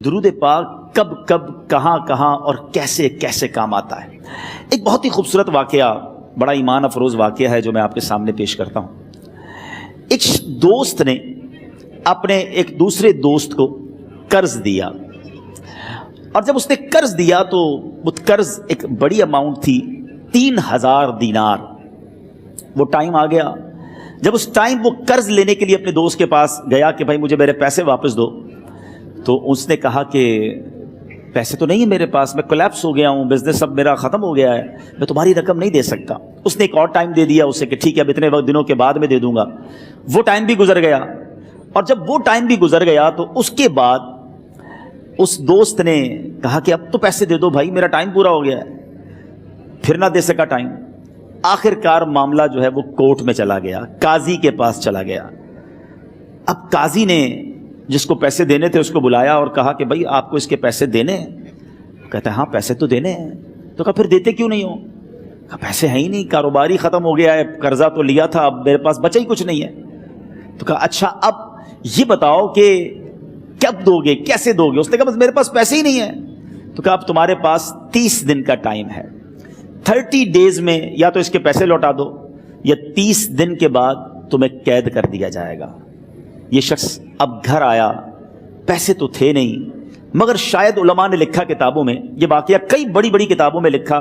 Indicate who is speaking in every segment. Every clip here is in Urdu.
Speaker 1: درود پاک کب کب کہاں کہاں اور کیسے کیسے کام آتا ہے۔ ایک بہت ہی خوبصورت واقعہ، بڑا ایمان افروز واقعہ ہے جو میں آپ کے سامنے پیش کرتا ہوں۔ ایک دوست نے اپنے ایک دوسرے دوست کو قرض دیا، اور جب اس نے قرض دیا تو وہ قرض ایک بڑی اماؤنٹ تھی، 3000 دینار۔ وہ ٹائم آ گیا جب اس ٹائم وہ قرض لینے کے لیے اپنے دوست کے پاس گیا کہ بھائی مجھے میرے پیسے واپس دو، تو اس نے کہا کہ پیسے تو نہیں ہے میرے پاس، میں کولیپس ہو گیا ہوں، بزنس سب میرا ختم ہو گیا ہے، میں تمہاری رقم نہیں دے سکتا۔ اس نے ایک اور ٹائم دے دیا اسے کہ ٹھیک ہے اب اتنے وقت دنوں کے بعد میں دے دوں گا۔ وہ ٹائم بھی گزر گیا، اور جب وہ ٹائم بھی گزر گیا تو اس کے بعد اس دوست نے کہا کہ اب تو پیسے دے دو بھائی، میرا ٹائم پورا ہو گیا ہے۔ پھر نہ دے سکا ٹائم۔ آخر کار معاملہ جو ہے وہ کورٹ میں چلا گیا، قاضی کے پاس چلا گیا۔ اب قاضی نے جس کو پیسے دینے تھے اس کو بلایا اور کہا کہ بھائی آپ کو اس کے پیسے دینے ہیں؟ کہتا ہے ہاں پیسے تو دینے ہیں۔ تو کہا پھر دیتے کیوں نہیں ہو؟ کہا پیسے ہیں ہی نہیں، کاروبار ہی ختم ہو گیا ہے، قرضہ تو لیا تھا، اب میرے پاس بچا ہی کچھ نہیں ہے۔ تو کہا اچھا اب یہ بتاؤ کہ کب دو گے، کیسے دو گے؟ اس نے کہا بس میرے پاس پیسے ہی نہیں ہیں۔ تو کہا اب تمہارے پاس 30 دن کا ٹائم ہے، 30 ڈیز میں یا تو اس کے پیسے لوٹا دو یا 30 دن کے بعد تمہیں قید کر دیا جائے گا۔ یہ شخص اب گھر آیا، پیسے تو تھے نہیں، مگر شاید علماء نے لکھا کتابوں میں، یہ واقعہ کئی بڑی بڑی کتابوں میں لکھا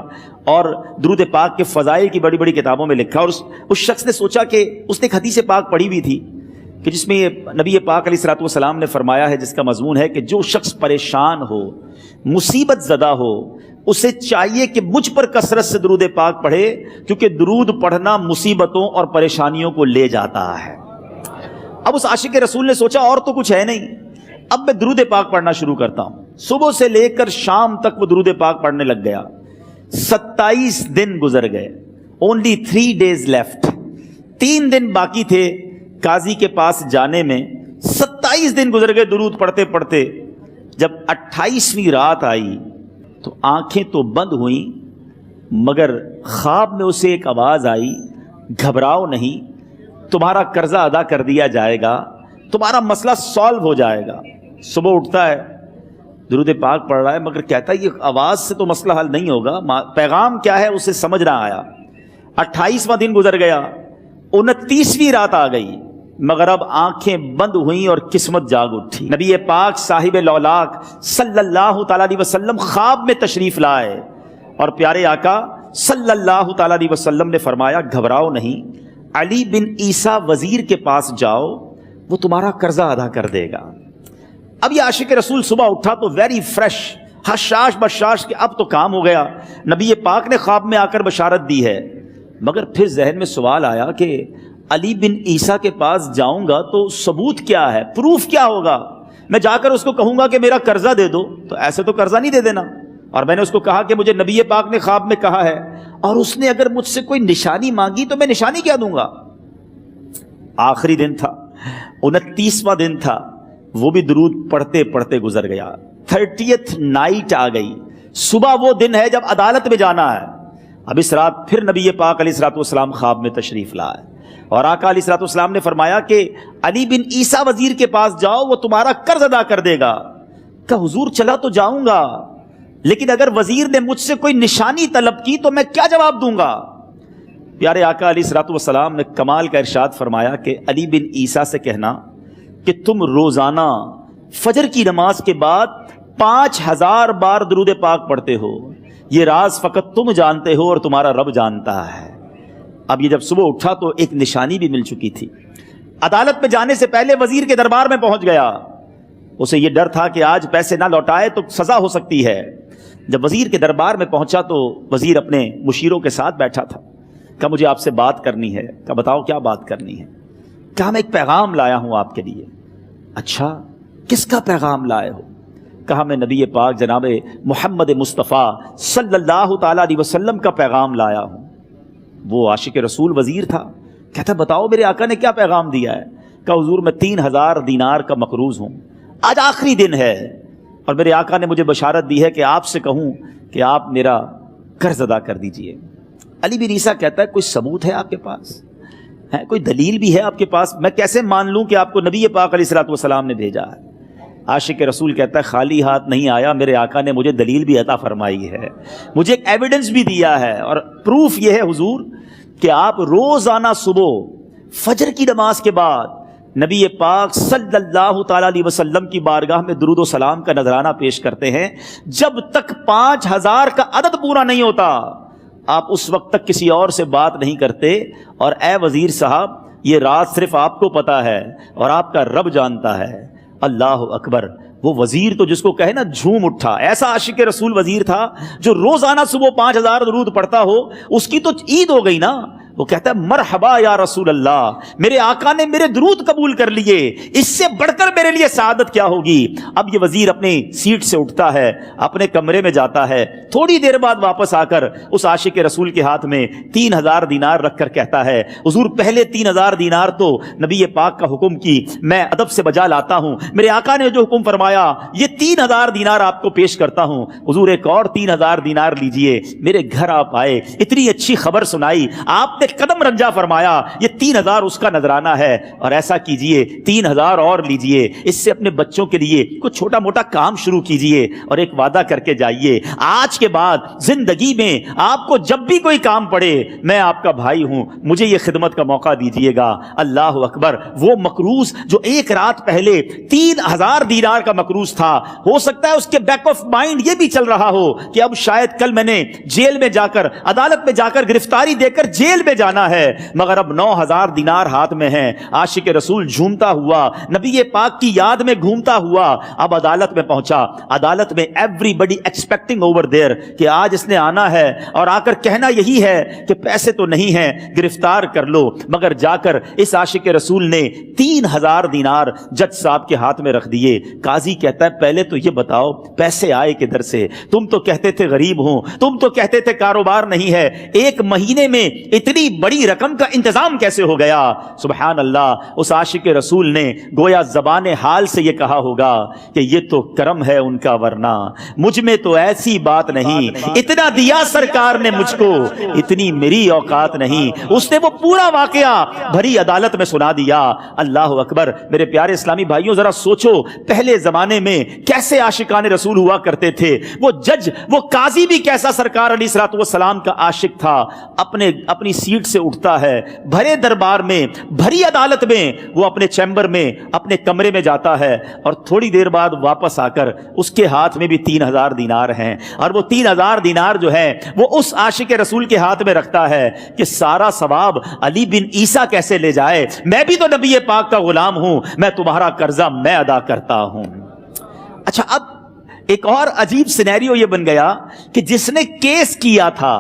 Speaker 1: اور درود پاک کے فضائل کی بڑی بڑی کتابوں میں لکھا، اور اس شخص نے سوچا کہ اس نے ایک حدیث پاک پڑھی ہوئی تھی کہ جس میں یہ نبی پاک علیہ الصلوۃ والسلام نے فرمایا ہے، جس کا مضمون ہے کہ جو شخص پریشان ہو، مصیبت زدہ ہو، اسے چاہیے کہ مجھ پر کثرت سے درود پاک پڑھے، کیونکہ درود پڑھنا مصیبتوں اور پریشانیوں کو لے جاتا ہے۔ اب اس عاشق رسول نے سوچا اور تو کچھ ہے نہیں، اب میں درود پاک پڑھنا شروع کرتا ہوں۔ صبح سے لے کر شام تک وہ درود پاک پڑھنے لگ گیا۔ 27 دن گزر گئے، only 3 days left، 3 دن باقی تھے قاضی کے پاس جانے میں۔ 27 دن گزر گئے درود پڑھتے پڑھتے۔ جب 28ویں رات آئی تو آنکھیں تو بند ہوئیں، مگر خواب میں اسے ایک آواز آئی، گھبراؤ نہیں، تمہارا قرضہ ادا کر دیا جائے گا، تمہارا مسئلہ سالو ہو جائے گا۔ صبح اٹھتا ہے، درود پاک پڑھ رہا ہے، مگر کہتا ہے یہ آواز سے تو مسئلہ حل نہیں ہوگا، پیغام کیا ہے اسے سمجھ نہ آیا۔ 28واں دن گزر گیا، 29ویں رات آ گئی، مگر اب آنکھیں بند ہوئیں اور قسمت جاگ اٹھی۔ نبی پاک صاحب لولاک صلی اللہ تعالیٰ علیہ وسلم خواب میں تشریف لائے، اور پیارے آقا صلی اللہ تعالیٰ علیہ وسلم نے فرمایا گھبراؤ نہیں، علی بن عیسیٰ وزیر کے پاس جاؤ، وہ تمہارا قرضہ ادا کر دے گا۔ اب یہ عاشق رسول صبح اٹھا تو ویری فریش، حشاش بشاش کہ اب تو کام ہو گیا، نبی پاک نے خواب میں آ کر بشارت دی ہے۔ مگر پھر ذہن میں سوال آیا کہ علی بن عیسیٰ کے پاس جاؤں گا تو ثبوت کیا ہے، پروف کیا ہوگا؟ میں جا کر اس کو کہوں گا کہ میرا قرضہ دے دو تو ایسے تو قرضہ نہیں دے دینا، اور میں نے اس کو کہا کہ مجھے نبی پاک نے خواب میں کہا ہے، اور اس نے اگر مجھ سے کوئی نشانی مانگی تو میں نشانی کیا دوں گا؟ آخری دن تھا، 29واں دن تھا، وہ بھی درود پڑھتے پڑھتے گزر گیا۔ 30th نائٹ آ گئی، صبح وہ دن ہے جب عدالت میں جانا ہے۔ اب اس رات پھر نبی پاک علیہ الصلوۃ والسلام خواب میں تشریف لائے، اور آقا علیہ الصلوۃ والسلام نے فرمایا کہ علی بن عیسیٰ وزیر کے پاس جاؤ، وہ تمہارا قرض ادا کر دے گا۔ کہ حضور چلا تو جاؤں گا، لیکن اگر وزیر نے مجھ سے کوئی نشانی طلب کی تو میں کیا جواب دوں گا؟ پیارے آقا علیہ الصلوۃ والسلام نے کمال کا ارشاد فرمایا کہ علی بن عیسیٰ سے کہنا کہ تم روزانہ فجر کی نماز کے بعد 5000 بار درود پاک پڑھتے ہو، یہ راز فقط تم جانتے ہو اور تمہارا رب جانتا ہے۔ اب یہ جب صبح اٹھا تو ایک نشانی بھی مل چکی تھی۔ عدالت میں جانے سے پہلے وزیر کے دربار میں پہنچ گیا، اسے یہ ڈر تھا کہ آج پیسے نہ لوٹائے تو سزا ہو سکتی ہے۔ جب وزیر کے دربار میں پہنچا تو وزیر اپنے مشیروں کے ساتھ بیٹھا تھا۔ کہا مجھے آپ سے بات کرنی ہے۔ کہا بتاؤ کیا بات کرنی ہے؟ کہا میں ایک پیغام لایا ہوں آپ کے لیے۔ اچھا کس کا پیغام لائے ہو؟ کہا میں نبی پاک جناب محمد مصطفیٰ صلی اللہ تعالیٰ علیہ وسلم کا پیغام لایا ہوں۔ وہ عاشق رسول وزیر تھا، کہتا بتاؤ میرے آقا نے کیا پیغام دیا ہے؟ کہا حضور میں 3000 دینار کا مقروض ہوں، آج آخری دن ہے، اور میرے آقا نے مجھے بشارت دی ہے کہ آپ سے کہوں کہ آپ میرا قرض ادا کر دیجئے۔ علی بن عیسیٰ کہتا ہے کوئی ثبوت ہے آپ کے پاس؟ ہے کوئی دلیل بھی ہے آپ کے پاس؟ میں کیسے مان لوں کہ آپ کو نبی پاک علیہ الصلوۃ والسلام نے بھیجا ہے؟ عاشق رسول کہتا ہے خالی ہاتھ نہیں آیا، میرے آقا نے مجھے دلیل بھی عطا فرمائی ہے، مجھے ایک ایویڈنس بھی دیا ہے، اور پروف یہ ہے حضور کہ آپ روزانہ صبح فجر کی نماز کے بعد نبی پاک صلی اللہ تعالی علیہ وسلم کی بارگاہ میں درود و سلام کا نذرانہ پیش کرتے ہیں. جب تک 5000 کا عدد پورا نہیں ہوتا آپ اس وقت تک کسی اور سے بات نہیں کرتے. اور اے وزیر صاحب، یہ راز صرف آپ کو پتا ہے اور آپ کا رب جانتا ہے. اللہ اکبر. وہ وزیر تو جس کو کہے نا جھوم اٹھا، ایسا عاشق رسول وزیر تھا جو روزانہ صبح 5000 درود پڑھتا ہو. اس کی تو عید ہو گئی نا. وہ کہتا ہے مرحبا یا رسول اللہ، میرے آقا نے میرے درود قبول کر لیے، اس سے بڑھ کر میرے لیے سعادت کیا ہوگی. اب یہ وزیر اپنی سیٹ سے اٹھتا ہے، اپنے کمرے میں جاتا ہے، تھوڑی دیر بعد واپس آ کر اس عاشق رسول کے ہاتھ میں 3000 دینار رکھ کر کہتا ہے حضور پہلے 3000 دینار تو نبی پاک کا حکم کی میں ادب سے بجا لاتا ہوں، میرے آقا نے جو حکم فرمایا یہ 3000 دینار آپ کو پیش کرتا ہوں. حضور ایک اور 3000 دینار لیجئے. میرے گھر آپ آئے، اتنی اچھی خبر سنائی، آپ نے قدم رنجا فرمایا، یہ 3000 اس کا نذرانہ ہے. اور ایسا کیجئے 3000 اور لیجئے، اس سے اپنے بچوں کے لیے کوئی چھوٹا موٹا کام شروع کیجئے اور ایک وعدہ کر کے جائیے، آج کے بعد زندگی میں آپ کو جب بھی کوئی کام پڑے میں آپ کا بھائی ہوں، مجھے یہ خدمت کا موقع دیجئے گا. اللہ اکبر. وہ مقروض جو ایک رات پہلے 3000 دینار کا مقروض تھا، ہو سکتا ہے اس کے بیک آف مائنڈ یہ بھی چل رہا ہو کہ اب شاید کل میں نے جیل میں جا کر، عدالت میں جا کر گرفتاری دے کر جیل میں جانا ہے، مگر اب 9000 دینار ہاتھ میں ہیں. عاشق رسول جھومتا ہوا نبی پاک کی یاد میں گھومتا ہوا اب عدالت میں پہنچا. عدالت میں everybody expecting over there کہ آج اس نے آنا ہے اور آ کر کہنا یہی ہے کہ پیسے تو نہیں ہیں، گرفتار کر لو. مگر جا کر اس عاشق رسول نے 3000 دینار جج صاحب کے ہاتھ میں رکھ دیے. قاضی کہتا ہے پہلے تو یہ بتاؤ پیسے آئے کدھر سے؟ تم تو کہتے تھے غریب ہوں، تم تو کہتے تھے کاروبار نہیں ہے، ایک مہینے میں اتنی بڑی رقم کا انتظام کیسے ہو گیا؟ سبحان اللہ. اس عاشق رسول نے گویا زبان حال سے یہ کہا ہوگا کہ یہ تو کرم ہے ان کا، ورنہ مجھ میں تو ایسی بات نہیں، اتنا دیا سرکار نے مجھ کو، اتنی میری اوقات نہیں. اس نے وہ پورا واقعہ بھری عدالت میں سنا دیا. اللہ اکبر. میرے پیارے اسلامی بھائیوں ذرا سوچو پہلے زمانے میں کیسے عاشقان رسول ہوا کرتے تھے. وہ جج، وہ قاضی بھی کیسا سرکار علیہ الصلوۃ والسلام کا عاشق تھا. اپنی سیٹ سے اٹھتا ہے، بھرے دربار میں، بھری عدالت میں، وہ اپنے چیمبر میں، اپنے کمرے میں جاتا ہے اور تھوڑی دیر بعد واپس آ کر اس کے ہاتھ میں بھی 3000 دینار ہیں. اور وہ 3000 دینار جو ہے وہ اس عاشق رسول کے ہاتھ میں رکھتا ہے کہ سارا ثواب علی بن عیسیٰ کیسے لے جائے، میں بھی تو نبی پاک کا غلام ہوں، میں تمہارا قرضہ میں ادا کرتا ہوں. اچھا اب ایک اور عجیب سینیریو یہ بن گیا کہ جس نے کیس کیا تھا،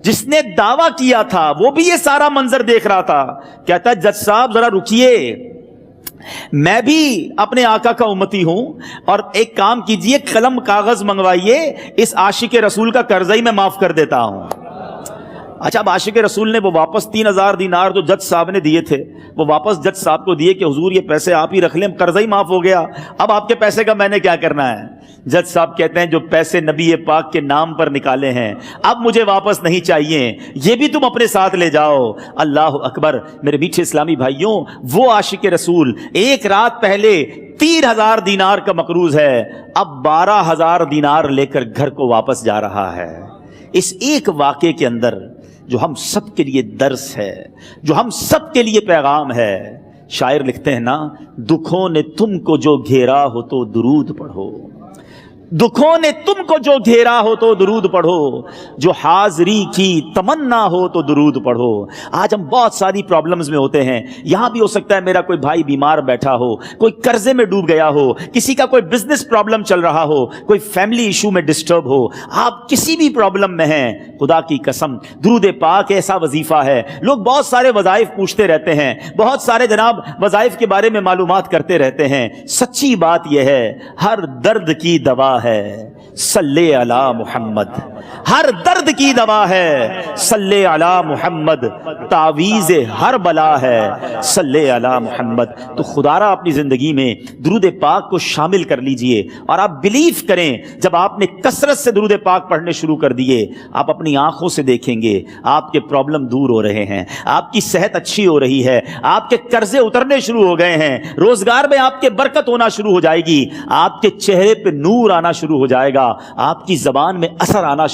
Speaker 1: جس نے دعویٰ کیا تھا، وہ بھی یہ سارا منظر دیکھ رہا تھا. کہتا ہے جج صاحب ذرا رکیے، میں بھی اپنے آقا کا امتی ہوں، اور ایک کام کیجئے قلم کاغذ منگوائیے، اس عاشق رسول کا قرضہ ہی میں معاف کر دیتا ہوں. اچھا اب عاشق رسول نے وہ واپس 3000 دینار جو جج صاحب نے دیے تھے وہ واپس جج صاحب کو دیے کہ حضور یہ پیسے آپ ہی رکھ لیں، قرضہ ہی معاف ہو گیا، اب آپ کے پیسے کا میں نے کیا کرنا ہے؟ جج صاحب کہتے ہیں جو پیسے نبی پاک کے نام پر نکالے ہیں اب مجھے واپس نہیں چاہیے، یہ بھی تم اپنے ساتھ لے جاؤ. اللہ اکبر. میرے میٹھے اسلامی بھائیوں، وہ عاشق رسول ایک رات پہلے 3000 دینار کا مقروض ہے، اب 12000 دینار لے کر گھر کو واپس جا رہا ہے. اس ایک واقعے کے اندر جو ہم سب کے لیے درس ہے، جو ہم سب کے لیے پیغام ہے. شاعر لکھتے ہیں نا، دکھوں نے تم کو جو گھیرا ہو تو درود پڑھو، دکھوں نے تم کو جو گھیرا ہو تو درود پڑھو، جو حاضری کی تمنا ہو تو درود پڑھو. آج ہم بہت ساری پرابلمز میں ہوتے ہیں. یہاں بھی ہو سکتا ہے میرا کوئی بھائی بیمار بیٹھا ہو، کوئی قرضے میں ڈوب گیا ہو، کسی کا کوئی بزنس پرابلم چل رہا ہو، کوئی فیملی ایشو میں ڈسٹرب ہو. آپ کسی بھی پرابلم میں ہیں، خدا کی قسم درود پاک ایسا وظیفہ ہے. لوگ بہت سارے وظائف پوچھتے رہتے ہیں، بہت سارے جناب وظائف کے بارے میں معلومات کرتے رہتے ہیں. سچی بات یہ ہے ہر درد کی دوا ہے صلی علی محمد، ہر درد کی دوا ہے صلی علی محمد، تعویذ ہر بلا ہے صلی علی محمد۔ تو خدا را اپنی زندگی میں درود پاک کو شامل کر لیجئے، اور آپ بلیف کریں جب آپ نے کثرت سے درود پاک پڑھنے شروع کر دیے، آپ اپنی آنکھوں سے دیکھیں گے آپ کے پرابلم دور ہو رہے ہیں، آپ کی صحت اچھی ہو رہی ہے، آپ کے قرضے اترنے شروع ہو گئے ہیں، روزگار میں آپ کے برکت ہونا شروع ہو جائے گی، آپ کے چہرے پہ نور آنا شروع ہو جائے گا، آپ کی زبان میں اثر آنا